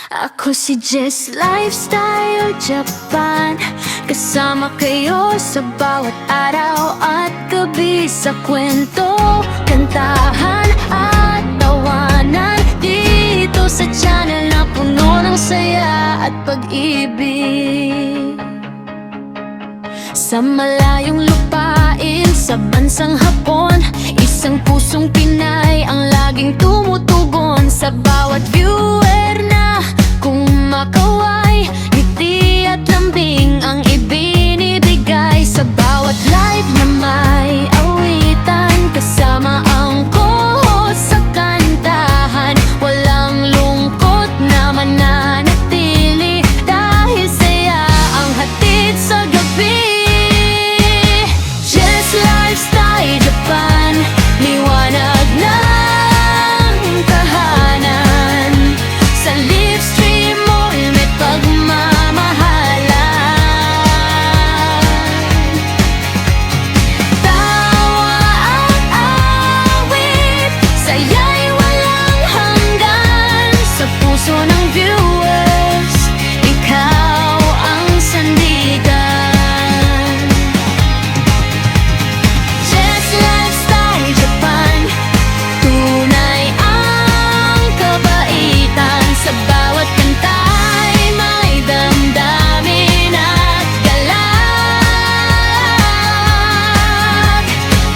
Ako si Jess Lifestyle Japan. Kasama kayo sa bawat araw at gabi, sa kwento, kantahan at tawanan. Dito sa channel na puno ng saya at pag-ibig. Sa malayong lupain, sa bansang Hapon, isang pusong Pinay ang laging tumutugon. Sa bawat viewer na kumakaway, ngiti at lambing ang ibinibigay. Sa bawat live na may awitan, kasama ang co-host sa kantahan. Walang lungkot na mananatili, dahil saya ang hatid sa gabi. Jess Lifestyle Japan, liwanag ng tahanan. Sa live stream mo may pagmamahalan. Tawa at awit, saya'y walang hanggan. Sa puso ng viewers, ikaw ang sandigan. Jess Lifestyle Japan, tunay ang kabaitan. Sa bawat kanta ay may damdamin at galak.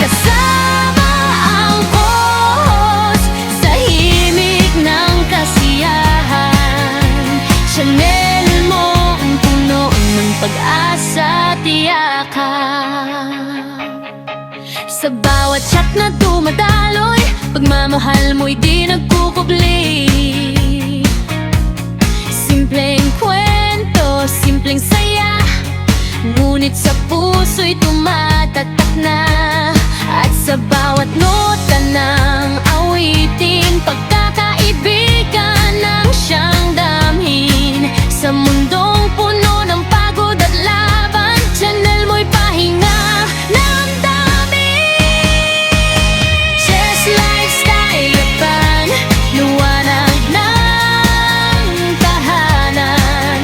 Kasama ang co-host sa himig ng kasiyahan. Channel mo ang puno ng pag-asa, tiyakan. Sa bawat chat na dumadaloy, pagmamahal mo'y di nagkukubli. Simpleng kwento, simpleng saya, ngunit sa puso'y tumatatak na. At sa bawat nota ng awitin, pagkakaibigan ang siyang damhin. Sa mundong puno ng pagod at laban, channel mo'y pahinga ng damdamin. Jess Lifestyle Japan, liwanag ng tahanan.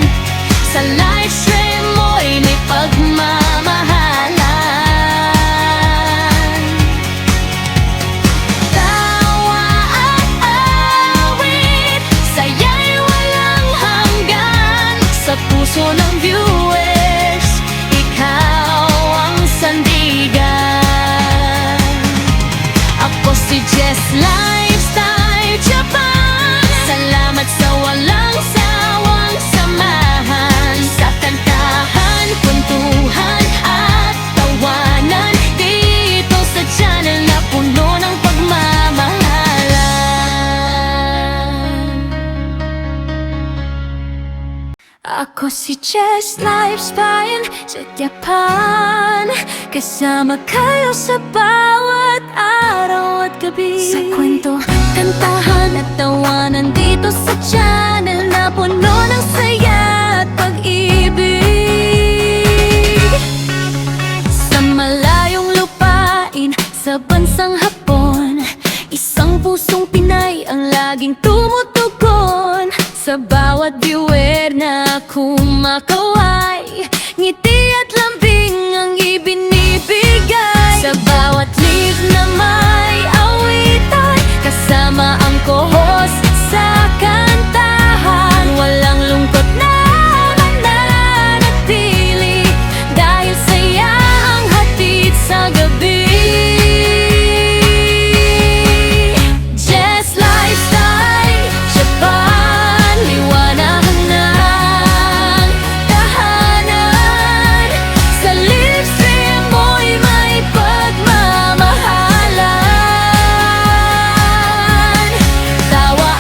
Sa live stream mo'y may pagmamahalan. Tawa at awit, saya'y walang hanggan. Sa puso ng viewers, ikaw ang sandigan. Ako si Jess Lifestyle Japan, salamat sa walang sawang samahan. Sa kantahan, kwentuhan at tawanan, dito sa channel na puno ng pagmamahalan. Ako si Jess Lifestyle sa Japan. Kasama kayo sa bawat araw at gabi, sa kwento, kantahan at tawanan. Dito sa channel na puno ng saya at pag-ibig. Sa malayong lupain, sa bansang Hapon, isang pusong Pinay ang laging tumutugon. Sa bawat viewer na kumakaway, ngiti at lambing ang ibinibigay. Sa bawat live na may awitan, kasama ang co-host sa kantahan. Walang lungkot na mananatili, dahil saya ang hatid sa gabi. Jess Lifestyle Japan, liwanag ng tahanan. Sa live stream mo'y may pagmamahalan. Tawa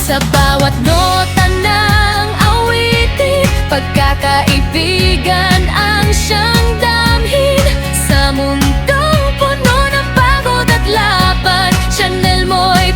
Sa bawat nota ng awitin, pagkakaibigan ang siyang damhin. Sa mundong puno ng pagod at laban, Chanel mo'y